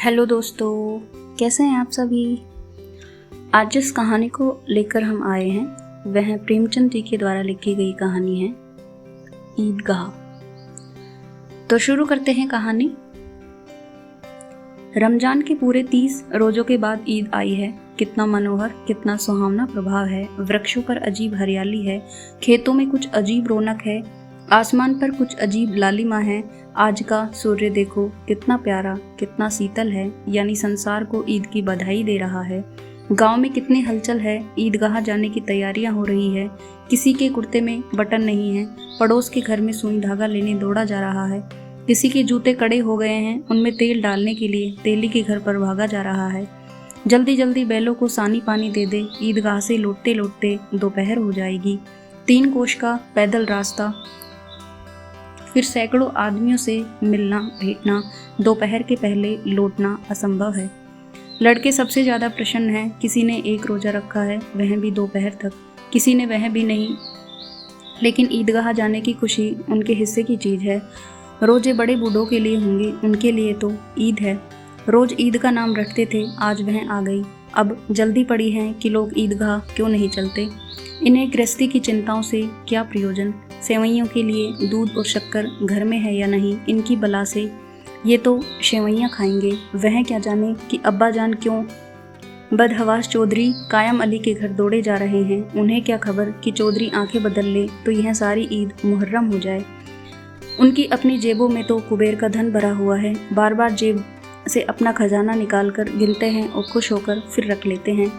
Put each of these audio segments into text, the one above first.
Hello दोस्तों, कैसे हैं आप सभी। आज जिस कहानी को लेकर हम आए हैं वह प्रेमचंद जी के द्वारा लिखी गई कहानी है ईदगाह। तो शुरू करते हैं कहानी। रमजान के पूरे 30 रोजों के बाद ईद आई है। कितना मनोहर, कितना सुहावना प्रभाव है। वृक्षों पर अजीब हरियाली है, खेतों में कुछ अजीब रौनक है, आसमान पर कुछ अजीब लालिमा है। आज का सूर्य देखो, कितना प्यारा, कितना शीतल है, यानी संसार को ईद की बधाई दे रहा है। गांव में कितनी हलचल है, ईदगाह जाने की तैयारियां हो रही है। किसी के कुर्ते में बटन नहीं है, पड़ोस के घर में सुई धागा लेने दौड़ा जा रहा है। किसी के जूते कड़े हो गए हैं, उनमें तेल डालने के लिए तेली के घर पर भागा जा रहा है। जल्दी जल्दी बैलों को सानी पानी दे दे, ईदगाह से लौटते लौटते दोपहर हो जाएगी। 3 कोस का पैदल रास्ता, फिर सैकड़ों आदमियों से मिलना भेंटना, दोपहर के पहले लौटना असंभव है। लड़के सबसे ज़्यादा प्रसन्न हैं। किसी ने 1 रोज़ा रखा है, वह भी दोपहर तक, किसी ने वह भी नहीं। लेकिन ईदगाह जाने की खुशी उनके हिस्से की चीज़ है। रोजे बड़े बूढ़ों के लिए होंगे, उनके लिए तो ईद है। रोज़ ईद का नाम रखते थे, आज वह आ गई। अब जल्दी पड़ी है कि लोग ईदगाह क्यों नहीं चलते। इन्हें गृहस्थी की चिंताओं से क्या प्रयोजन। सेवैयों के लिए दूध और शक्कर घर में है या नहीं, इनकी बला से ये तो सेवैयाँ खाएंगे। वह क्या जाने कि अब्बा जान क्यों बदहवास चौधरी कायम अली के घर दौड़े जा रहे हैं। उन्हें क्या खबर कि चौधरी आंखें बदल ले तो यह सारी ईद मुहर्रम हो जाए। उनकी अपनी जेबों में तो कुबेर का धन भरा हुआ है। बार बार जेब से अपना खजाना निकाल कर गिनते हैं और खुश होकर फिर रख लेते हैं।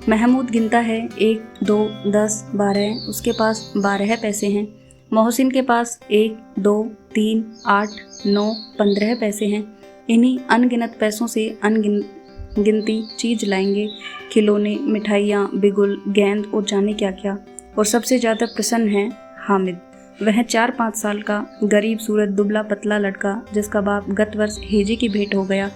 महमूद गिनता है 1, 2, 10, 12, उसके पास 12 पैसे हैं। मोहसिन के पास 1, 2, 3, 8, 9, 15 पैसे हैं। इन्हीं अनगिनत पैसों से अनगिनती चीज लाएंगे, खिलौने, मिठाइयाँ, बिगुल, गेंद और जाने क्या क्या। और सबसे ज़्यादा प्रसन्न है हामिद। वह 4-5 साल का गरीब सूरत दुबला पतला लड़का, जिसका बाप गत वर्ष हेजे की भेंट हो गया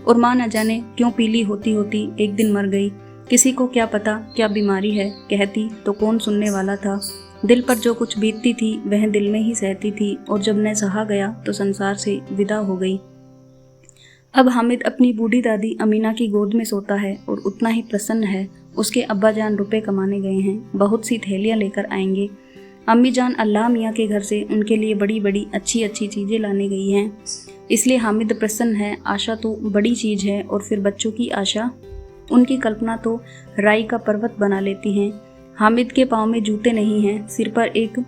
और माँ न जाने क्यों पीली होती होती एक दिन मर गई। किसी को क्या पता क्या बीमारी है, कहती तो कौन सुनने वाला था। दिल पर जो कुछ बीतती थी वह दिल में ही सहती थी, और जब न सहा गया तो संसार से विदा हो गई। अब हामिद अपनी बूढ़ी दादी अमीना की गोद में सोता है और उतना ही प्रसन्न है। उसके अब्बा जान रुपए कमाने गए हैं, बहुत सी थैलियाँ लेकर आएंगे। अम्मी जान अल्लाह मियाँ के घर से उनके लिए बड़ी बड़ी अच्छी अच्छी चीज़ें लाने गई हैं, इसलिए हामिद प्रसन्न है। आशा तो बड़ी चीज़ है, और फिर बच्चों की आशा, उनकी कल्पना तो राई का पर्वत बना लेती हैं। हामिद के पाँव में जूते नहीं हैं, सिर पर एक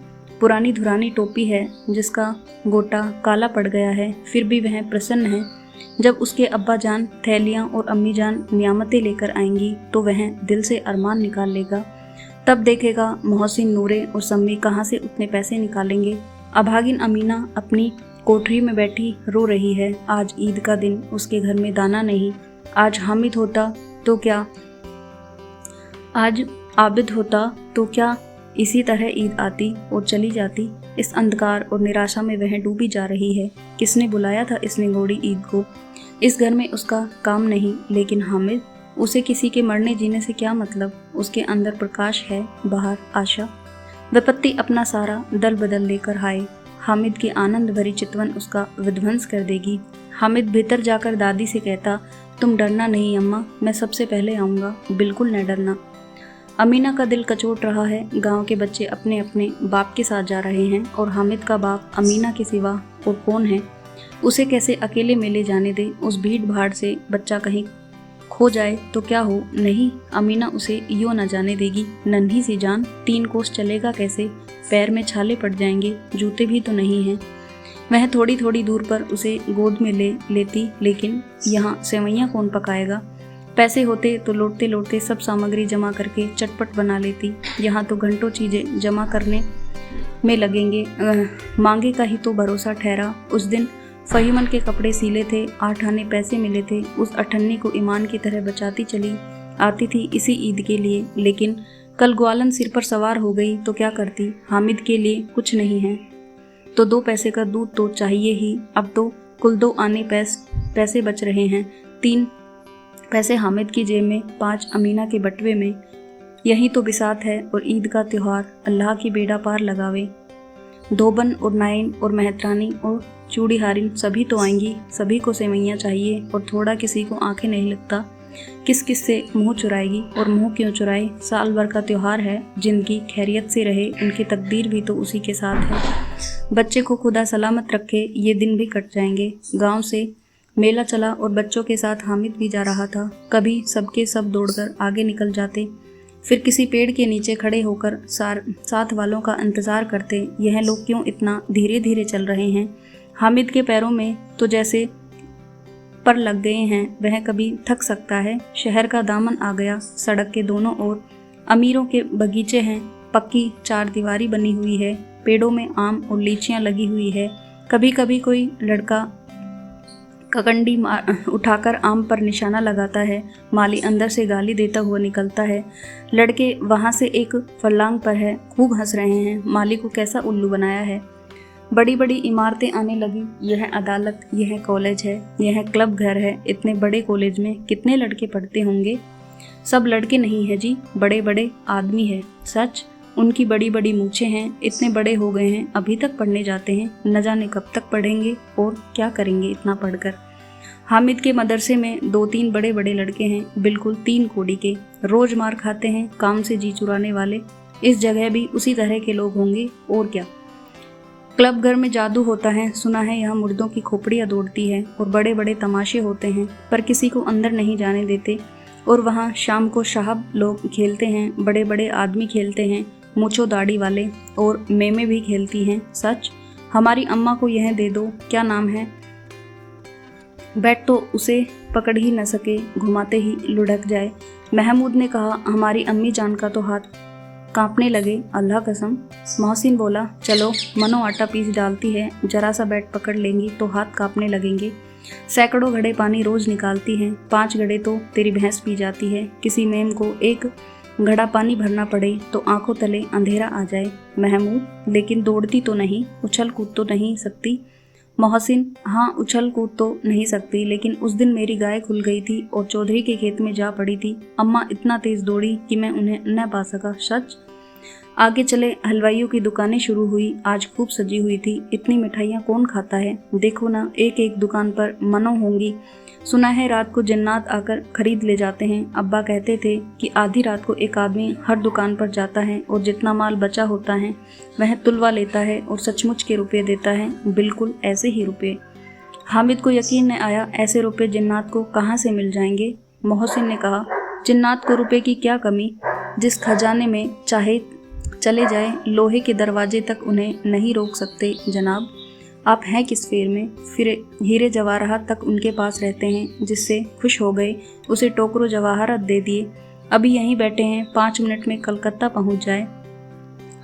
पुरानी धुरानी टोपी है जिसका गोटा काला पड़ गया है, फिर भी वह प्रसन्न है। जब उसके अब्बा जान थैलियाँ और अम्मी जान नियामतें लेकर आएंगी तो वह दिल से अरमान निकाल लेगा। तब देखेगा मोहसिन, नूरे और सम्मी कहाँ से उतने पैसे निकालेंगे। अभागिन अमीना अपनी कोठरी में बैठी रो रही है। आज ईद का दिन, उसके घर में दाना नहीं। आज हामिद होता तो क्या, आज आबिद होता तो क्या इसी तरह ईद आती और चली जाती। इस अंधकार और निराशा में वह डूबी जा रही है। किसने बुलाया था इस निगोड़ी ईद को। इस घर में उसका काम नहीं, लेकिन हामिद, उसे किसी के मरने जीने से क्या मतलब। उसके अंदर प्रकाश है, बाहर आशा। विपत्ति अपना सारा दल बदल लेकर आए, हामिद की आनंद भरी चितवन उसका विध्वंस कर देगी। हामिद भीतर जाकर दादी से कहता, तुम डरना नहीं अम्मा, मैं सबसे पहले आऊँगा, बिल्कुल न डरना। अमीना का दिल कचोट रहा है। गांव के बच्चे अपने अपने बाप के साथ जा रहे हैं, और हामिद का बाप अमीना के सिवा और कौन है। उसे कैसे अकेले मेले जाने दे। उस भीड़ भाड़ से बच्चा कहीं खो जाए तो क्या हो। नहीं, अमीना उसे यूँ न जाने देगी। नन्ही सी जान, 3 कोस चलेगा कैसे, पैर में छाले पड़ जाएंगे, जूते भी तो नहीं हैं। वह थोड़ी थोड़ी दूर पर उसे गोद में ले लेती, लेकिन यहाँ सेवैयाँ कौन पकाएगा। पैसे होते तो लौटते लौटते सब सामग्री जमा करके चटपट बना लेती। यहाँ तो घंटों चीज़ें जमा करने में लगेंगे। मांगे का ही तो भरोसा ठहरा। उस दिन फहीमन के कपड़े सीले थे, 8 आने पैसे मिले थे। उस 8 आने को ईमान की तरह बचाती चली आती थी इसी ईद के लिए। लेकिन कल ग्वालन सिर पर सवार हो गई तो क्या करती। हामिद के लिए कुछ नहीं है तो 2 पैसे का दूध तो चाहिए ही। अब तो कुल 2 आने पैसे बच रहे हैं। 3 पैसे हामिद की जेब में, 5 अमीना के बटवे में। यही तो बिसात है और ईद का त्यौहार, अल्लाह की बेड़ा पार लगावे। धोबन और नाइन और मेहतरानी और चूड़ी हारिन सभी तो आएंगी, सभी को सेवैयाँ चाहिए और थोड़ा किसी को आंखें नहीं लगता। किस किस से मुंह चुराएगी और मुंह क्यों चुराए? साल भर का त्योहार है, जिनकी खैरियत से रहे उनकी तकदीर भी तो उसी के साथ है। बच्चे को खुदा सलामत रखे, ये दिन भी कट जाएंगे। गांव से मेला चला और बच्चों के साथ हामिद भी जा रहा था। कभी सबके सब दौड़कर आगे निकल जाते, फिर किसी पेड़ के नीचे खड़े होकर साथ वालों का इंतज़ार करते। यह लोग क्यों इतना धीरे धीरे चल रहे हैं? हामिद के पैरों में तो जैसे पर लग गए हैं, वह कभी थक सकता है। शहर का दामन आ गया, सड़क के दोनों ओर अमीरों के बगीचे हैं, पक्की चारदीवारी बनी हुई है, पेड़ों में आम और लीचियां लगी हुई है। कभी कभी कोई लड़का ककंडी उठाकर आम पर निशाना लगाता है, माली अंदर से गाली देता हुआ निकलता है। लड़के वहाँ से एक फरलांग पर है, खूब हंस रहे हैं, माली को कैसा उल्लू बनाया है। बड़ी बड़ी इमारतें आने लगी, यह अदालत, यह कॉलेज है, यह क्लब घर है। इतने बड़े कॉलेज में कितने लड़के पढ़ते होंगे? सब लड़के नहीं है जी, बड़े बड़े आदमी है। सच, उनकी बड़ी बड़ी मूछें हैं, इतने बड़े हो गए हैं, अभी तक पढ़ने जाते हैं। न जाने कब तक पढ़ेंगे और क्या करेंगे इतना पढ़कर। हामिद के मदरसे में 2-3 बड़े बड़े लड़के हैं, बिल्कुल 3 कोड़ी के, रोज मार खाते हैं, काम से जी चुराने वाले। इस जगह भी उसी तरह के लोग होंगे और क्या। क्लब घर में जादू होता है, सुना है यहाँ मुर्दों की खोपड़ियाँ दौड़ती है और बड़े बड़े तमाशे होते हैं, पर किसी को अंदर नहीं जाने देते। और वहाँ शाम को साहब लोग खेलते हैं, बड़े बड़े आदमी खेलते हैं, मूछो दाढ़ी वाले, और मेमे भी खेलती हैं। सच, हमारी अम्मा को यह दे दो, क्या नाम है, बैट तो उसे पकड़ ही न सके, घुमाते ही लुढ़क जाए। महमूद ने कहा, हमारी अम्मी जान का तो हाथ कांपने लगे, अल्लाह कसम। मोहसिन बोला, चलो, मनो आटा पीस डालती है, जरा सा बैट पकड़ लेंगी तो हाथ कांपने लगेंगे। सैकड़ों घड़े पानी रोज निकालती हैं, 5 घड़े तो तेरी भैंस पी जाती है। किसी मेम को एक घड़ा पानी भरना पड़े तो आंखों तले अंधेरा आ जाए। महमूद, लेकिन दौड़ती तो नहीं, उछल कूद तो नहीं सकती? मोहसिन, हाँ, उछल कूद तो नहीं सकती, लेकिन उस दिन मेरी गाय खुल गई थी और चौधरी के खेत में जा पड़ी थी। अम्मा इतना तेज दौड़ी कि मैं उन्हें न पा सका। सच। आगे चले, हलवाइयों की दुकानें शुरू हुई, आज खूब सजी हुई थी। इतनी मिठाइयाँ कौन खाता है? देखो ना, एक एक दुकान पर मनो होंगी। सुना है रात को जिन्नात आकर खरीद ले जाते हैं। अब्बा कहते थे कि आधी रात को एक आदमी हर दुकान पर जाता है और जितना माल बचा होता है वह तुलवा लेता है और सचमुच के रुपये देता है, बिल्कुल ऐसे ही रुपये। हामिद को यकीन न आया, ऐसे रुपये जिन्नात को कहाँ से मिल जाएंगे? मोहसिन ने कहा, जिन्नात को रुपये की क्या कमी, जिस खजाने में चाहे चले जाए, लोहे के दरवाजे तक उन्हें नहीं रोक सकते। जनाब, आप हैं किस फेर में? फिर हीरे जवाहरात तक उनके पास रहते हैं, जिससे खुश हो गए उसे टोकरो जवाहरात दे दिए। अभी यहीं बैठे हैं, 5 मिनट में कलकत्ता पहुंच जाए।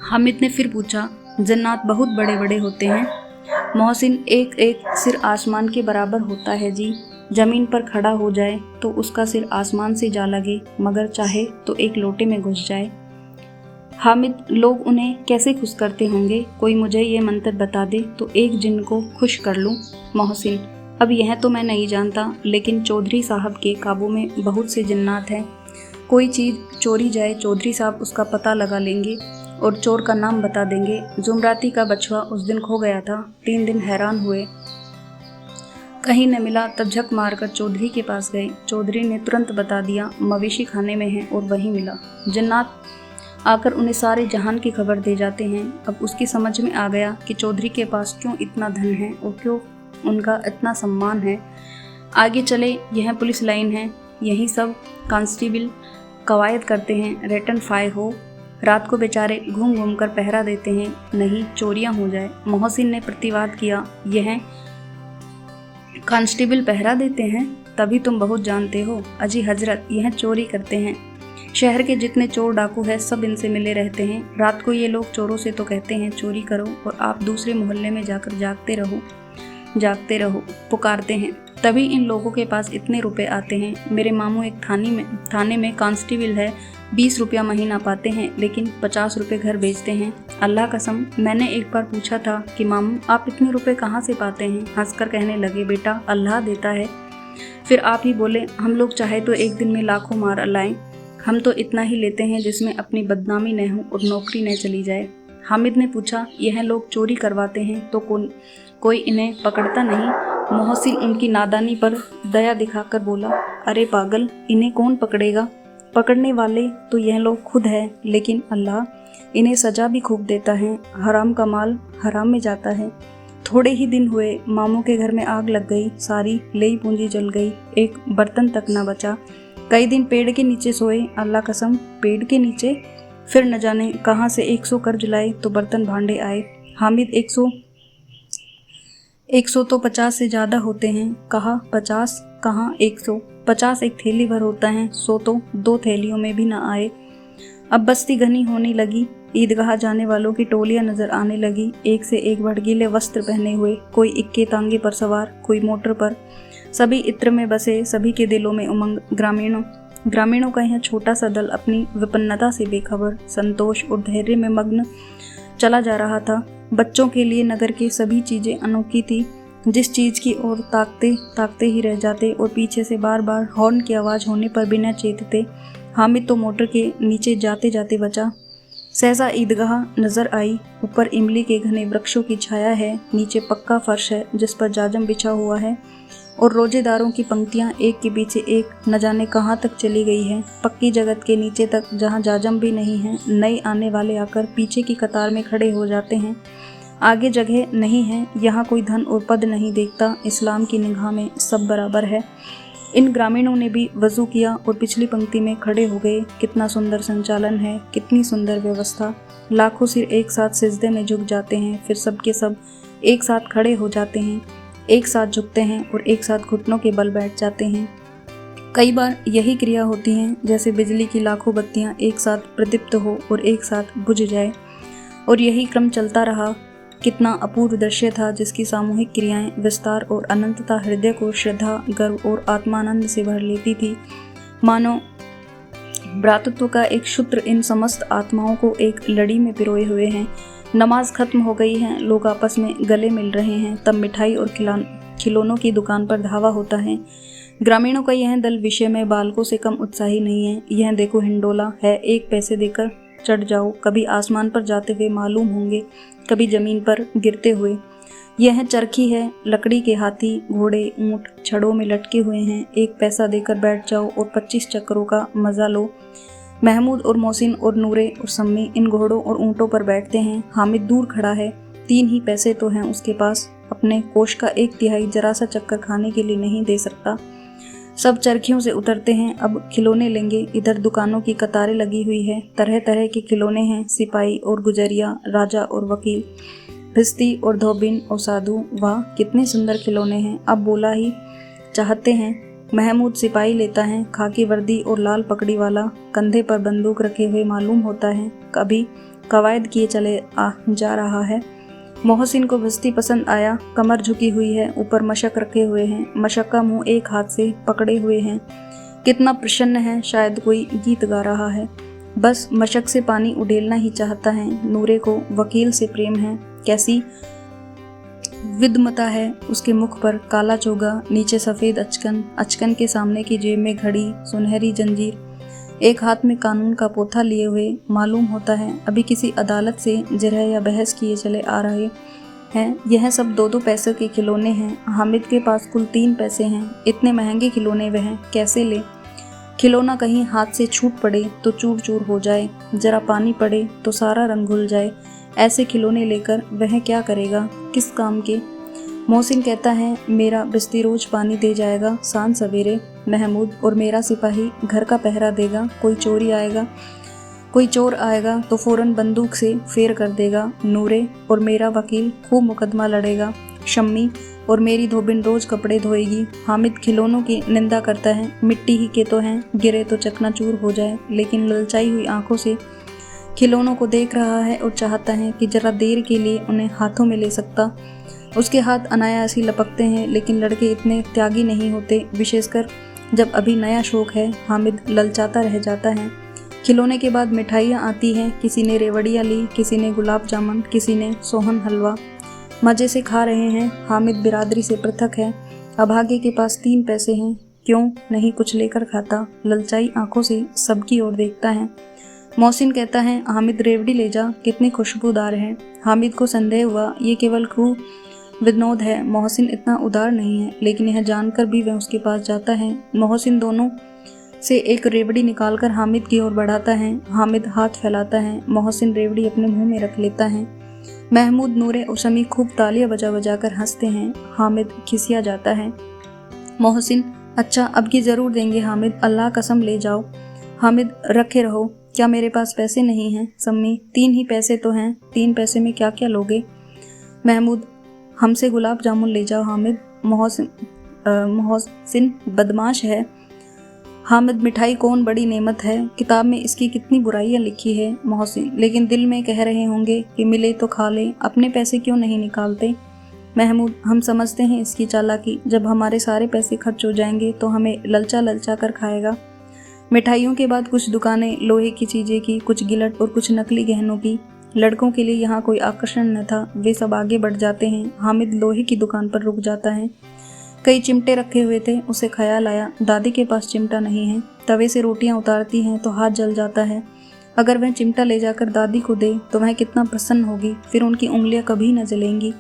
हामिद ने फिर पूछा, जन्नात बहुत बड़े बड़े होते हैं? मोहसिन, एक एक सिर आसमान के बराबर होता है जी। जमीन पर खड़ा हो जाए तो उसका सिर आसमान से जा लगे, मगर चाहे तो एक लोटे में घुस जाए। हामिद, लोग उन्हें कैसे खुश करते होंगे? कोई मुझे ये मंत्र बता दे तो एक जिन को खुश कर लूं। मोहसिन, अब यह तो मैं नहीं जानता, लेकिन चौधरी साहब के काबू में बहुत से जिन्नात हैं। कोई चीज़ चोरी जाए, चौधरी साहब उसका पता लगा लेंगे और चोर का नाम बता देंगे। जुमराती का बछुआ उस दिन खो गया था, 3 दिन हैरान हुए, कहीं न मिला, तब झक मारकर चौधरी के पास गए। चौधरी ने तुरंत बता दिया, मवेशी खाने में है, और वहीं मिला। जिन्नात आकर उन्हें सारे जहान की खबर दे जाते हैं। अब उसकी समझ में आ गया कि चौधरी के पास क्यों इतना धन है और क्यों उनका इतना सम्मान है। आगे चले, यह पुलिस लाइन है, यही सब कांस्टेबल कवायद करते हैं, रेटन फाय हो। रात को बेचारे घूम घूम कर पहरा देते हैं, नहीं चोरियां हो जाए। मोहसिन ने प्रतिवाद किया, यह कांस्टेबल पहरा देते हैं? तभी तुम बहुत जानते हो। अजी हजरत, यह चोरी करते हैं। शहर के जितने चोर डाकू है सब इनसे मिले रहते हैं। रात को ये लोग चोरों से तो कहते हैं चोरी करो, और आप दूसरे मोहल्ले में जाकर जागते रहो पुकारते हैं। तभी इन लोगों के पास इतने रुपए आते हैं। मेरे मामू एक थाने में कांस्टेबल है, 20 रुपया महीना पाते हैं, लेकिन 50 रुपये घर भेजते हैं। अल्लाह कसम, मैंने एक बार पूछा था कि मामू आप इतने रुपए कहाँ से पाते हैं? हंसकर कहने लगे, बेटा अल्लाह देता है। फिर आप ही बोले, हम लोग चाहे तो एक दिन में लाखों मार लाएं, हम तो इतना ही लेते हैं जिसमें अपनी बदनामी न हो और नौकरी न चली जाए। हामिद ने पूछा, यह लोग चोरी करवाते हैं तो कोई इन्हें पकड़ता नहीं? मोहसिन उनकी नादानी पर दया दिखाकर बोला, अरे पागल, इन्हें कौन पकड़ेगा? पकड़ने वाले तो यह लोग खुद हैं, लेकिन अल्लाह इन्हें सजा भी खूब देता है। हराम का माल हराम में जाता है। थोड़े ही दिन हुए, मामू के घर में आग लग गई, सारी लेई पूंजी जल गई, एक बर्तन तक न बचा। कई दिन पेड़ के नीचे सोए, अल्लाह कसम पेड़ के नीचे। फिर न जाने कहाँ से 100 कर्ज लाए तो बर्तन भांडे आए। हामिद 100 तो 50 से ज़्यादा होते हैं। कहा 50, कहाँ 100। 50 एक थैली भर होता है, 100 तो 2 थैलियों में भी न आए। अब बस्ती घनी होने लगी। ईदगाह जाने वालों की टोलियां नजर आने लगी, एक से एक भड़कीले वस्त्र पहने हुए, कोई इक्के तांगे पर सवार, कोई मोटर पर। सभी इत्र में बसे, सभी के दिलों में उमंग। ग्रामीणों का यह छोटा सा दल अपनी विपन्नता से बेखबर, संतोष और धैर्य में मग्न चला जा रहा था। बच्चों के लिए नगर की सभी चीजें अनोखी थी। जिस चीज की ओर ताकते ताकते ही रह जाते और पीछे से बार बार हॉर्न की आवाज होने पर बिना चेतते। हामिद तो मोटर के नीचे जाते जाते बचा। सहसा ईदगाह नजर आई। ऊपर इमली के घने वृक्षों की छाया है, नीचे पक्का फर्श है जिस पर जाजम बिछा हुआ है और रोजेदारों की पंक्तियां एक के पीछे एक न जाने कहां तक चली गई है। पक्की जगत के नीचे तक, जहां जाजम भी नहीं है। नए आने वाले आकर पीछे की कतार में खड़े हो जाते हैं। आगे जगह नहीं है। यहाँ कोई धन और पद नहीं देखता। इस्लाम की निगाह में सब बराबर है। इन ग्रामीणों ने भी वजू किया और पिछली पंक्ति में खड़े हो गए। कितना सुंदर संचालन है, कितनी सुंदर व्यवस्था। लाखों सिर एक साथ सिजदे में झुक जाते हैं, फिर सबके सब एक साथ खड़े हो जाते हैं, एक साथ झुकते हैं और एक साथ घुटनों के बल बैठ जाते हैं। कई बार यही क्रिया होती है जैसे बिजली की लाखों बत्तियां एक साथ प्रदीप्त हो और एक साथ बुझ जाए, और यही क्रम चलता रहा। कितना अपूर्व दृश्य था जिसकी सामूहिक क्रियाएं, विस्तार और अनंतता हृदय को श्रद्धा, गर्व और आत्मानंद से भर लेती थी। मानो भ्रातृत्व का एक सूत्र इन समस्त आत्माओं को एक लड़ी में पिरोए हुए हैं। नमाज खत्म हो गई है, लोग आपस में गले मिल रहे हैं। तब मिठाई और खिलौनों की दुकान पर धावा होता है। ग्रामीणों का यह दल विषय में बालकों से कम उत्साही नहीं है। यह देखो हिंडोला है, 1 पैसे देकर चढ़ जाओ। कभी आसमान पर जाते हुए मालूम होंगे, कभी जमीन पर गिरते हुए। यह चरखी है, लकड़ी के हाथी, घोड़े, ऊंट छड़ों में लटके हुए हैं। 1 पैसा देकर बैठ जाओ और 25 चक्करों का मजा लो। महमूद और मोहसिन और नूरे और सम्मी इन घोड़ों और ऊंटों पर बैठते हैं। हामिद दूर खड़ा है। 3 ही पैसे तो हैं उसके पास। अपने कोष का 1/3 जरा सा चक्कर खाने के लिए नहीं दे सकता। सब चरखियों से उतरते हैं। अब खिलौने लेंगे। इधर दुकानों की कतारें लगी हुई है। तरह तरह के खिलौने हैं, सिपाही और गुजरिया, राजा और वकील, भिस्ती और धोबिन और साधु। वाह कितने सुंदर खिलौने हैं। अब बोला ही चाहते हैं। महमूद सिपाही लेता है, खाकी वर्दी और लाल पगड़ी वाला, कंधे पर बंदूक रखे हुए मालूम होता है, कभी कवायद किए चले जा रहा है। मोहसिन को भिस्ती पसंद आया। कमर झुकी हुई है, ऊपर मशक रखे हुए हैं। मशक का मुंह एक हाथ से पकड़े हुए हैं। कितना प्रसन्न है, शायद कोई गीत गा रहा है। बस मशक से पानी उड़ेलना ही चाहता है। नूरे को वकील से प्रेम है। कैसी विद्मता है उसके मुख पर। काला चोगा, नीचे सफेद अचकन, अचकन के सामने की जेब में घड़ी, सुनहरी जंजीर, एक हाथ में कानून का पोथा लिए हुए मालूम होता है अभी किसी अदालत से जिरह या बहस किए चले आ रहे हैं। यह सब 2-2 पैसे के खिलौने हैं। हामिद के पास कुल 3 पैसे हैं। इतने महंगे खिलौने वह कैसे ले? खिलौना कहीं हाथ से छूट पड़े तो चूर चूर हो जाए, जरा पानी पड़े तो सारा रंग घुल जाए। ऐसे खिलौने लेकर वह क्या करेगा, किस काम के? मोहसिन कहता है, मेरा बिस्ती रोज पानी दे जाएगा सांझ सवेरे। महमूद और मेरा सिपाही घर का पहरा देगा। कोई चोर आएगा तो फौरन बंदूक से फेर कर देगा। नूरे और मेरा वकील खूब मुकदमा लड़ेगा। शम्मी और मेरी धोबिन रोज कपड़े धोएगी। हामिद खिलौनों की निंदा करता है, मिट्टी ही के तो हैं, गिरे तो चकनाचूर हो जाए, लेकिन ललचाई हुई आंखों से खिलौनों को देख रहा है और चाहता है कि जरा देर के लिए उन्हें हाथों में ले सकता। उसके हाथ अनायास ही लपकते हैं, लेकिन लड़के इतने त्यागी नहीं होते, विशेषकर जब अभी नया शौक है। हामिद ललचाता रह जाता है। खिलौने के बाद मिठाइयाँ आती हैं। किसी ने रेवड़ियाँ ली, किसी ने गुलाब जामुन, किसी ने सोहन हलवा। मज़े से खा रहे हैं। हामिद बिरादरी से पृथक है। अभागे के पास 3 पैसे हैं, क्यों नहीं कुछ लेकर खाता? ललचाई आंखों से सबकी ओर देखता है। मोहसिन कहता है, हामिद रेवड़ी ले जा, कितनी खुशबूदार है। हामिद को संदेह हुआ ये केवल क्रूर विनोद है, मोहसिन इतना उदार नहीं है, लेकिन यह जानकर भी वह उसके पास जाता है। मोहसिन दोनों से एक रेवड़ी निकालकर हामिद की ओर बढ़ाता है। हामिद हाथ फैलाता है, मोहसिन रेवड़ी अपने मुंह में रख लेता है। महमूद, नूरे और शमी खूब तालियां बजा बजा कर हंसते हैं। हामिद खिसिया जाता है। मोहसिन, अच्छा अब की जरूर देंगे हामिद, अल्लाह कसम ले जाओ। हामिद, रखे रहो, क्या मेरे पास पैसे नहीं हैं? सम्मी, 3 ही पैसे तो हैं, 3 पैसे में क्या क्या लोगे? महमूद, हमसे गुलाब जामुन ले जाओ हामिद। मोहसिन बदमाश है। हामिद, मिठाई कौन बड़ी नेमत है, किताब में इसकी कितनी बुराइयां लिखी है। मोहसिन, लेकिन दिल में कह रहे होंगे कि मिले तो खा ले, अपने पैसे क्यों नहीं निकालते? महमूद, हम समझते हैं इसकी चालाकी, जब हमारे सारे पैसे खर्च हो जाएंगे तो हमें ललचा ललचा कर खाएगा। मिठाइयों के बाद कुछ दुकानें लोहे की चीजें की, कुछ गिलट और कुछ नकली गहनों की। लड़कों के लिए यहाँ कोई आकर्षण न था, वे सब आगे बढ़ जाते हैं। हामिद लोहे की दुकान पर रुक जाता है। कई चिमटे रखे हुए थे, उसे ख्याल आया दादी के पास चिमटा नहीं है। तवे से रोटियां उतारती हैं तो हाथ जल जाता है। अगर वह चिमटा ले जाकर दादी को दे तो वह कितना प्रसन्न होगी, फिर उनकी उंगलियां कभी न जलेंगी।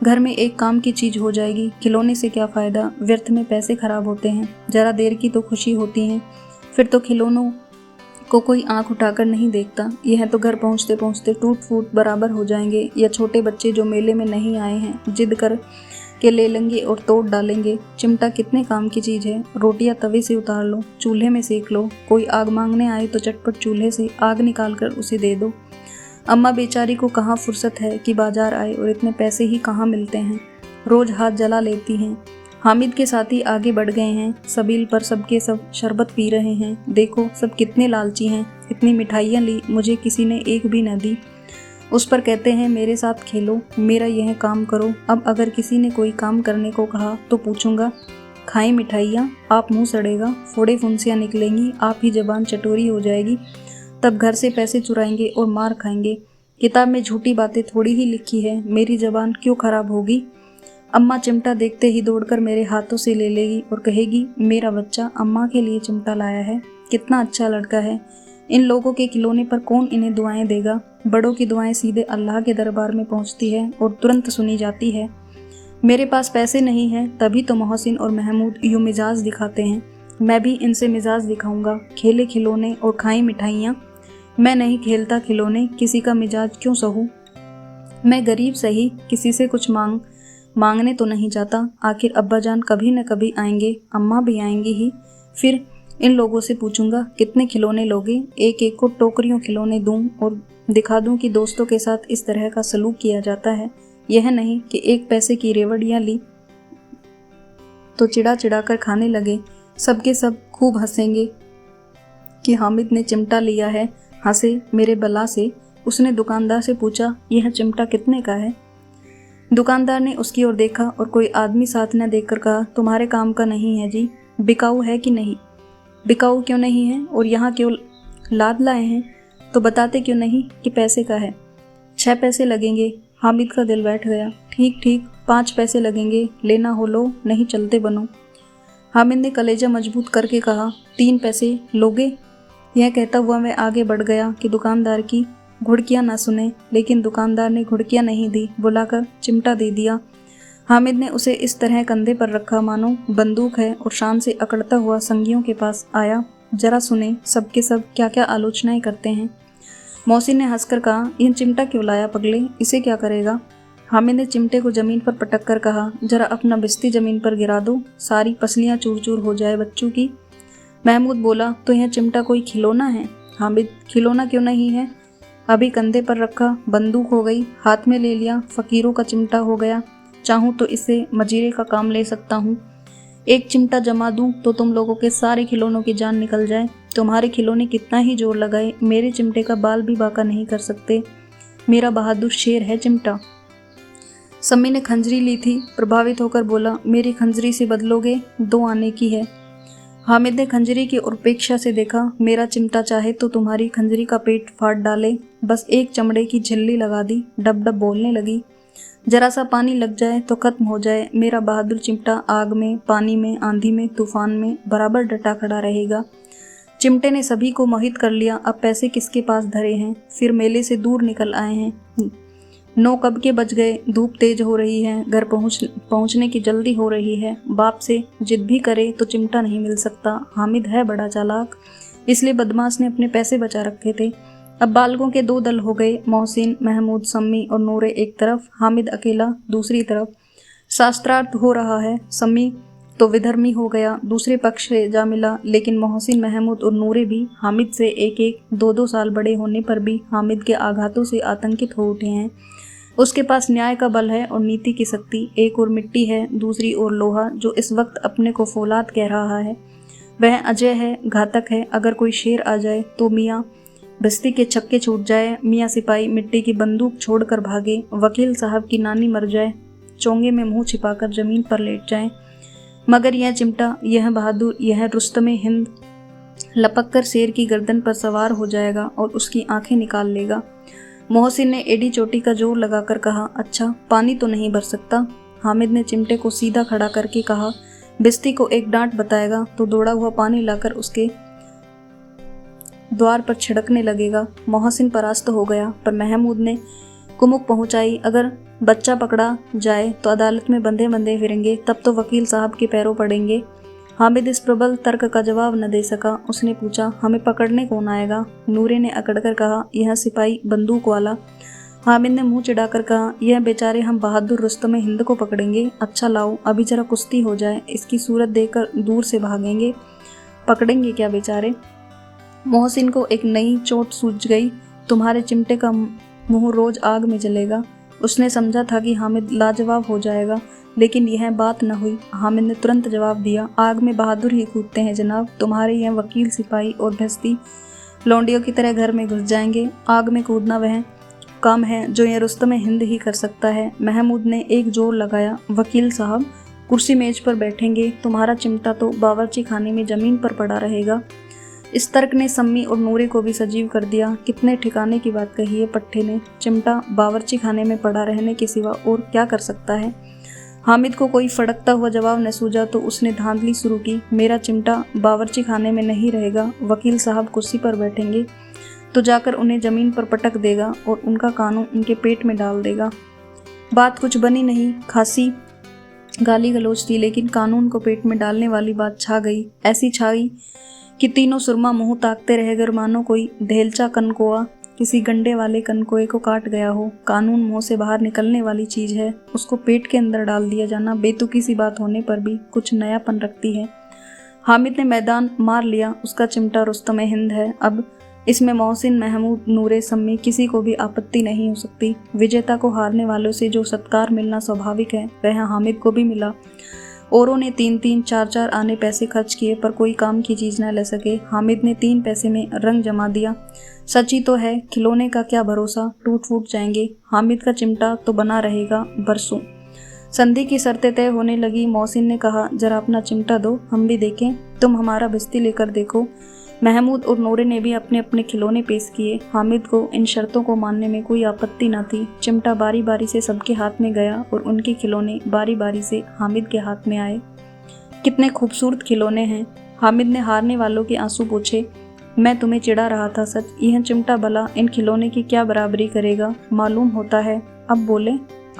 घर में एक काम की चीज हो जाएगी। खिलौने से क्या फायदा, व्यर्थ में पैसे खराब होते हैं। जरा देर की तो खुशी होती है, फिर तो खिलौनों को कोई आंख उठाकर नहीं देखता। यह तो घर पहुंचते पहुंचते टूट फूट बराबर हो जाएंगे। या छोटे बच्चे जो मेले में नहीं आए हैं जिद कर के ले लेंगे और तोड़ डालेंगे। चिमटा कितने काम की चीज है। रोटियां तवे से उतार लो, चूल्हे में सेक लो। कोई आग मांगने आए तो चटपट चूल्हे से आग निकाल कर उसे दे दो। अम्मा बेचारी को कहाँ फुर्सत है कि बाजार आए, और इतने पैसे ही कहाँ मिलते हैं, रोज हाथ जला लेती हैं। हामिद के साथी आगे बढ़ गए हैं। सबील पर सबके सब शरबत पी रहे हैं। देखो सब कितने लालची हैं, इतनी मिठाइयाँ ली, मुझे किसी ने एक भी न दी। उस पर कहते हैं मेरे साथ खेलो, मेरा यह काम करो। अब अगर किसी ने कोई काम करने को कहा तो पूछूंगा, खाएं मिठाइयाँ, आप मुंह सड़ेगा, फोड़े फुंसियाँ निकलेंगी, आप ही जबान चटोरी हो जाएगी। तब घर से पैसे चुराएंगे और मार खाएंगे। किताब में झूठी बातें थोड़ी ही लिखी है, मेरी जबान क्यों खराब होगी। अम्मा चिमटा देखते ही दौड़कर मेरे हाथों से ले लेगी और कहेगी, मेरा बच्चा अम्मा के लिए चिमटा लाया है, कितना अच्छा लड़का है। इन लोगों के खिलौने पर कौन इन्हें दुआएं देगा। बड़ों की दुआएं सीधे अल्लाह के दरबार में पहुंचती है और तुरंत सुनी जाती है। मेरे पास पैसे नहीं हैं, तभी तो मोहसिन और महमूद यूं मिजाज दिखाते हैं। मैं भी इनसे मिजाज दिखाऊंगा, खेले खिलौने और खाई मिठाइयाँ। मैं नहीं खेलता खिलौने, किसी का मिजाज क्यों सहूं। मैं गरीब सही, किसी से कुछ मांगने तो नहीं जाता। आखिर अब्बा जान कभी न कभी आएंगे, अम्मा भी आएंगी ही। फिर इन लोगों से पूछूंगा कितने खिलौने लोगे, एक एक को टोकरियों खिलौने दूं और दिखा दूं कि दोस्तों के साथ इस तरह का सलूक किया जाता है। यह नहीं कि 1 पैसे की रेवड़ियां ली तो चिढ़ा चिढ़ा कर खाने लगे। सबके सब खूब हंसेंगे कि हामिद ने चिमटा लिया है। हंसे मेरे बला से। उसने दुकानदार से पूछा, यह चिमटा कितने का है। दुकानदार ने उसकी ओर देखा और कोई आदमी साथ न देखकर कहा, तुम्हारे काम का नहीं है जी, बिकाऊ है कि नहीं। बिकाऊ क्यों नहीं है, और यहाँ क्यों लाद लाए हैं, तो बताते क्यों नहीं कि पैसे का है। 6 पैसे लगेंगे। हामिद का दिल बैठ गया। ठीक ठीक, 5 पैसे लगेंगे, लेना हो लो, नहीं चलते बनो। हामिद ने कलेजा मजबूत करके कहा, 3 पैसे लोगे। यह कहता हुआ मैं आगे बढ़ गया कि दुकानदार की घुड़कियां ना सुने, लेकिन दुकानदार ने घुड़कियां नहीं दी, बुलाकर चिमटा दे दिया। हामिद ने उसे इस तरह कंधे पर रखा मानो बंदूक है और शान से अकड़ता हुआ संगियों के पास आया। जरा सुने सबके सब क्या क्या आलोचनाएं करते हैं। मौसी ने हंसकर कहा, यह चिमटा क्यों लाया पगले, इसे क्या करेगा। हामिद ने चिमटे को जमीन पर पटक कर कहा, जरा अपना बिस्ती जमीन पर गिरा दो, सारी पसलियां चूर चूर हो जाए बच्चों की। महमूद बोला, तो यह चिमटा कोई खिलौना है। हामिद, खिलौना क्यों नहीं है, अभी कंधे पर रखा, बंदूक हो गई, हाथ में ले लिया, फकीरों का चिमटा हो गया। चाहूँ तो इससे मजीरे का काम ले सकता हूँ। एक चिमटा जमा दूं तो तुम लोगों के सारे खिलौनों की जान निकल जाए। तुम्हारे खिलौने कितना ही जोर लगाए, मेरे चिमटे का बाल भी बाका नहीं कर सकते। मेरा बहादुर शेर है चिमटा। सम्मी ने खंजरी ली थी, प्रभावित होकर बोला, मेरी खंजरी से बदलोगे, 2 आने की है। हामिद ने खंजरी की उपेक्षा से देखा, मेरा चिमटा चाहे तो तुम्हारी खंजरी का पेट फाड़ डाले। बस एक चमड़े की झिल्ली लगा दी, डब डब बोलने लगी। जरा सा पानी लग जाए तो खत्म हो जाए। मेरा बहादुर चिमटा आग में, पानी में, आंधी में, तूफान में बराबर डटा खड़ा रहेगा। चिमटे ने सभी को मोहित कर लिया। अब पैसे किसके पास धरे हैं, फिर मेले से दूर निकल आए हैं। 9 कब के बज गए, धूप तेज हो रही है, घर पहुंचने की जल्दी हो रही है। बाप से जिद भी करे तो चिमटा नहीं मिल सकता। हामिद है बड़ा चालाक, इसलिए बदमाश ने अपने पैसे बचा रखे थे। अब बालकों के 2 दल हो गए, मोहसिन, महमूद, सम्मी और नूरे एक तरफ, हामिद अकेला दूसरी तरफ। शास्त्रार्थ हो रहा है। सम्मी तो विधर्मी हो गया, दूसरे पक्ष से जा मिला, लेकिन मोहसिन, महमूद और नूरे भी हामिद से 1-1, 2-2 साल बड़े होने पर भी हामिद के आघातों से आतंकित हो उठे हैं। उसके पास न्याय का बल है और नीति की शक्ति। एक और मिट्टी है, दूसरी ओर लोहा, जो इस वक्त अपने को फौलाद कह रहा है। वह अजय है, घातक है। अगर कोई शेर आ जाए तो मियाँ बस्ती के छक्के छूट जाए, मियाँ सिपाही मिट्टी की बंदूक छोड़कर भागे, वकील साहब की नानी मर जाए, चोंगे में मुंह छिपाकर जमीन पर लेट जाए, मगर यह चिमटा, यह बहादुर, यह रुस्तमे हिंद लपक कर शेर की गर्दन पर सवार हो जाएगा और उसकी आंखें निकाल लेगा। मोहसिन ने एडी चोटी का जोर लगाकर कहा, अच्छा पानी तो नहीं भर सकता। हामिद ने चिमटे को सीधा खड़ा करके कहा, बिस्ती को एक डांट बताएगा तो दौड़ा हुआ पानी लाकर उसके द्वार पर छिड़कने लगेगा। मोहसिन परास्त हो गया, पर महमूद ने कुमुक पहुंचाई, अगर बच्चा पकड़ा जाए तो अदालत में बंधे बंधे फिरेंगे, तब तो वकील साहब के पैरों पड़ेंगे। हामिद इस प्रबल तर्क का जवाब न दे सका। उसने पूछा, हमें पकड़ने कौन आएगा? नूरे ने अकड़कर कहा, यह सिपाही बंदूक वाला। हामिद ने मुंह चिढ़ाकर कहा, यह बेचारे हम बहादुर रुस्तम हिंद को पकड़ेंगे। अच्छा लाओ, अभी जरा कुश्ती हो जाए, इसकी सूरत देखकर दूर से भागेंगे। पकड़ेंगे क्या बेचारे? मोहसिन को एक नई चोट सूझ गई। तुम्हारे चिमटे का मुंह रोज आग में जलेगा। उसने समझा था कि हामिद लाजवाब हो जाएगा, लेकिन यह बात न हुई। हामिद ने तुरंत जवाब दिया, आग में बहादुर ही कूदते हैं जनाब। तुम्हारे यह वकील, सिपाही और भस्ती लौंडियों की तरह घर में घुस जाएंगे। आग में कूदना वह काम है जो यह रुस्तम हिंद ही कर सकता है। महमूद ने एक जोर लगाया, वकील साहब कुर्सी मेज पर बैठेंगे, तुम्हारा चिमटा तो बावर्ची खाने में जमीन पर पड़ा रहेगा। इस तर्क ने सम्मी और नूरे को भी सजीव कर दिया। कितने ठिकाने की बात कही है पट्टे ने। चिमटा बावर्ची खाने में पड़ा रहने के सिवा और क्या कर सकता है? हामिद को कोई फड़कता हुआ जवाब न सूझा तो उसने धांधली शुरू की, मेरा चिमटा बावर्ची खाने में नहीं रहेगा। वकील साहब कुर्सी पर बैठेंगे तो जाकर उन्हें जमीन पर पटक देगा और उनका कानून उनके पेट में डाल देगा। बात कुछ बनी नहीं, खासी गाली गलौज थी, लेकिन कानून को पेट में डालने वाली बात छा गई। ऐसी छाई कि तीनों सुरमा मुंह ताकते रह गए, मानो कोई ढेलचा कनकोआ किसी गंडे वाले कनकोए को काट गया हो। कानून मुंह से बाहर निकलने वाली चीज है, उसको पेट के अंदर डाल दिया जाना बेतुकी सी बात होने पर भी कुछ नयापन रखती है। हामिद ने मैदान मार लिया। उसका चिमटा रुस्तम हिंद है। अब इसमें मोहसिन, महमूद, नूरे, सम्मी किसी को भी आपत्ति नहीं हो सकती। विजेता को हारने वालों से जो सत्कार मिलना स्वाभाविक है, वह हामिद को भी मिला। औरों ने 3-3, 4-4 आने पैसे खर्च किए, पर कोई काम की चीज न ले सके। हामिद ने 3 पैसे में रंग जमा दिया। सच ही तो है, खिलौने का क्या भरोसा, टूट फूट जाएंगे। हामिद का चिमटा तो बना रहेगा बरसों। संधि की शर्तें तय होने लगी। मोहसिन ने कहा, जरा अपना चिमटा दो, हम भी देखें। तुम हमारा बस्ती लेकर देखो। महमूद और नूरे ने भी अपने अपने खिलौने पेश किए। हामिद को इन शर्तों को मानने में कोई आपत्ति न थी। चिमटा बारी बारी से सबके हाथ में गया और उनके खिलौने बारी बारी से हामिद के हाथ में आए। कितने खूबसूरत खिलौने हैं। हामिद ने हारने वालों के आंसू पोंछे। मैं तुम्हें चिढ़ा रहा था सच, यह चिमटा भला इन खिलौने की क्या बराबरी करेगा, मालूम होता है। अब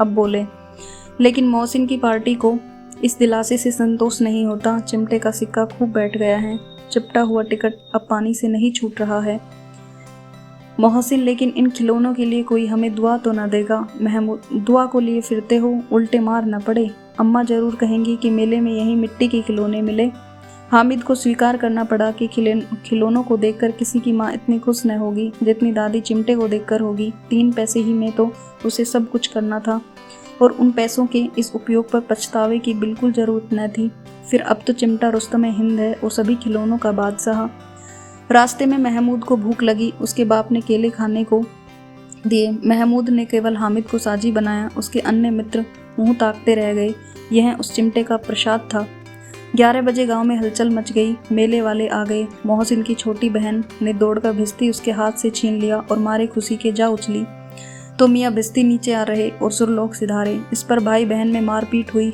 बोले। लेकिन मोहसिन की पार्टी को इस दिलासे से संतोष नहीं होता। चिमटे का सिक्का खूब बैठ गया है। चिपटा हुआ टिकट अब पानी से नहीं छूट रहा है। मोहसिन, लेकिन इन खिलौनों के लिए कोई हमें दुआ तो न देगा? महमूद, दुआ को लिए फिरते हो, उल्टे मार न पड़े। अम्मा जरूर कहेंगी कि मेले में यही मिट्टी के खिलौने मिले। हामिद को स्वीकार करना पड़ा कि खिलौनों को देखकर किसी की माँ इतनी खुश न होगी जितनी दादी चिमटे को देखकर होगी। 3 पैसे ही में तो उसे सब कुछ करना था और उन पैसों के इस उपयोग पर पछतावे की बिल्कुल जरूरत न थी। फिर अब तो चिमटा रुस्तम हिंद है और सभी खिलौनों का बादशाह। रास्ते में महमूद को भूख लगी। उसके बाप ने केले खाने को दिए। महमूद ने केवल हामिद को साजी बनाया। उसके अन्य मित्र मुंह ताकते रह गए। यह उस चिमटे का प्रसाद था। 11 बजे गांव में हलचल मच गई। मेले वाले आ गए। मोहसिन की छोटी बहन ने दौड़कर भिस्ती उसके हाथ से छीन लिया और मारे खुशी के जा उछली तो मियाँ भिस्ती नीचे आ रहे और सुरलोक सिधारे। इस पर भाई बहन में मारपीट हुई।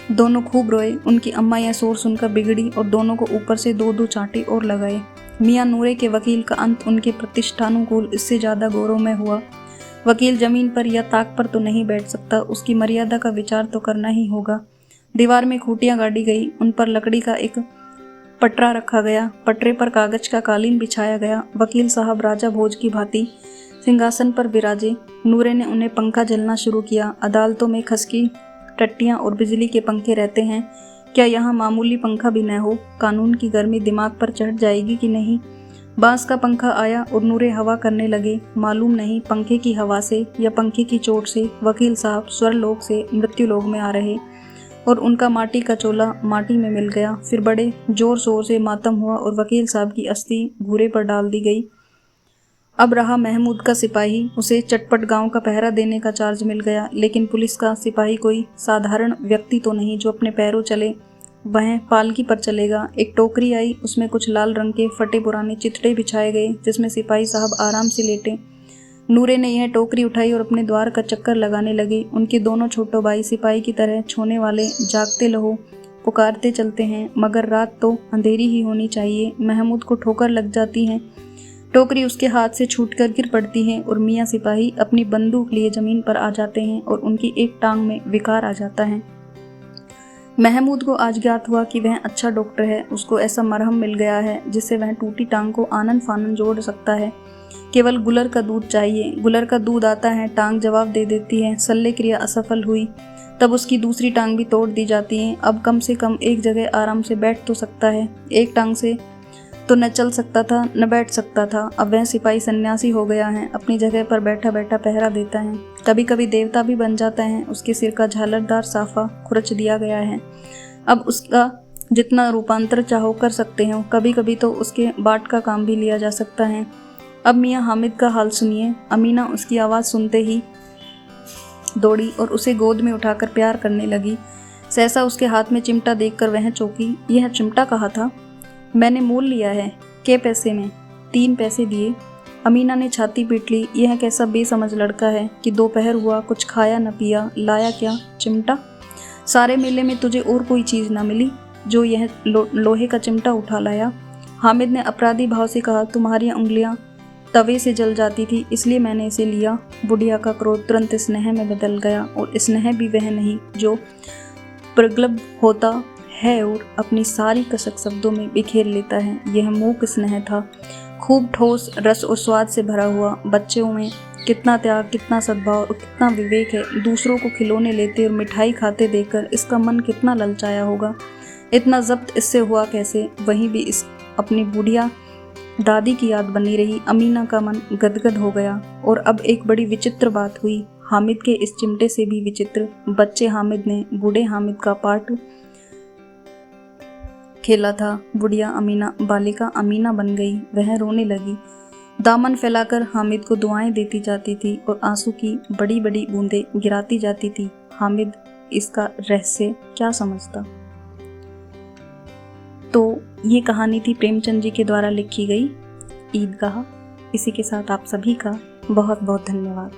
दोनों खूब रोए। उनकी अम्मा यह शोर सुनकर बिगड़ी और दोनों को ऊपर से 2-2 चांटे और लगाए। मियाँ नूरे के वकील का अंत उनके प्रतिष्ठानुकूल इससे ज़्यादा गौरवमय हुआ। वकील जमीन पर या ताक पर तो नहीं बैठ सकता, उसकी मर्यादा का विचार तो करना ही होगा। दीवार में खूंटियाँ गाड़ी गई, उन पर लकड़ी का एक पटरा रखा गया, पटरे पर कागज का कालीन बिछाया गया। वकील साहब राजा भोज की भांति सिंहासन पर विराजे। नूरे ने उन्हें पंखा झलना शुरू किया। अदालतों में खसकी टट्टियाँ और बिजली के पंखे रहते हैं, क्या यहाँ मामूली पंखा भी न हो? कानून की गर्मी दिमाग पर चढ़ जाएगी कि नहीं? बांस का पंखा आया और नूरे हवा करने लगे। मालूम नहीं पंखे की हवा से या पंखे की चोट से वकील साहब स्वर्लोक से मृत्युलोक में आ रहे और उनका माटी का चोला माटी में मिल गया। फिर बड़े जोर शोर से मातम हुआ और वकील साहब की अस्थि घूरे पर डाल दी गई। अब रहा महमूद का सिपाही, उसे चटपट गांव का पहरा देने का चार्ज मिल गया। लेकिन पुलिस का सिपाही कोई साधारण व्यक्ति तो नहीं जो अपने पैरों चले, वह पालकी पर चलेगा। एक टोकरी आई, उसमें कुछ लाल रंग के फटे पुराने चिथड़े बिछाए गए जिसमें सिपाही साहब आराम से लेटे। नूरे ने यह टोकरी उठाई और अपने द्वार का चक्कर लगाने लगी। उनके दोनों छोटे भाई सिपाही की तरह छोने वाले जागते लहो पुकारते चलते हैं, मगर रात तो अंधेरी ही होनी चाहिए। महमूद को ठोकर लग जाती है, टोकरी उसके हाथ से छूटकर गिर पड़ती है और मियाँ सिपाही अपनी बंदूक लिए जमीन पर आ जाते हैं और उनकी एक टांग में विकार आ जाता है। महमूद को आज ज्ञात हुआ कि वह अच्छा डॉक्टर है। उसको ऐसा मरहम मिल गया है जिससे वह टूटी टांग को आनन फानन जोड़ सकता है। केवल गुलर का दूध चाहिए। गुलर का दूध आता है, टांग जवाब दे देती है। शल्य क्रिया असफल हुई तब उसकी दूसरी टांग भी तोड़ दी जाती है। अब कम से कम एक जगह आराम से बैठ तो सकता है। एक टांग से तो न चल सकता था न बैठ सकता था। अब वह सिपाही सन्यासी हो गया है, अपनी जगह पर बैठा बैठा पहरा देता है। कभी कभी देवता भी बन जाता है। उसके सिर का झालरदार साफा खुरच दिया गया है। अब उसका जितना रूपांतर चाहो कर सकते हो। कभी कभी तो उसके बाट का काम भी लिया जा सकता है। अब मियाँ हामिद का हाल सुनिए। अमीना उसकी आवाज़ सुनते ही दौड़ी और उसे गोद में उठाकर प्यार करने लगी। सहसा उसके हाथ में चिमटा देखकर वह चौंकी। यह चिमटा कहा था? मैंने मोल लिया है। के पैसे में? 3 पैसे दिए। अमीना ने छाती पीट ली। यह कैसा बेसमझ लड़का है कि दोपहर हुआ, कुछ खाया न पिया, लाया क्या? चिमटा? सारे मेले में तुझे और कोई चीज़ न मिली जो यह लोहे का चिमटा उठा लाया? हामिद ने अपराधी भाव से कहा, तुम्हारी उंगलियां तवे से जल जाती थी इसलिए मैंने इसे लिया। बुढ़िया का क्रोध तुरंत स्नेह में बदल गया और स्नेह भी वह नहीं जो प्रगल्भ होता है और अपनी सारी कसक शब्दों में बिखेर लेता है। यह मूक स्नेह था, खूब ठोस रस और स्वाद से भरा हुआ। बच्चों में कितना त्याग, कितना सद्भाव और कितना विवेक है। दूसरों को खिलौने लेते और मिठाई खाते देखकर इसका मन कितना ललचाया होगा। इतना जब्त इससे हुआ कैसे? वहीं भी इस अपनी बुढ़िया दादी की याद बनी रही। अमीना का मन गदगद हो गया। और अब एक बड़ी विचित्र बात हुई, हामिद के इस चिमटे से भी विचित्र। बच्चे हामिद ने बूढ़े हामिद का पार्ट खेला था। बुढ़िया अमीना बालिका अमीना बन गई। वह रोने लगी, दामन फैलाकर हामिद को दुआएं देती जाती थी और आंसू की बड़ी बड़ी बूंदें गिराती जाती थी। हामिद इसका रहस्य क्या समझता? तो ये कहानी थी प्रेमचंद जी के द्वारा लिखी गई ईदगाह। इसी के साथ आप सभी का बहुत बहुत धन्यवाद।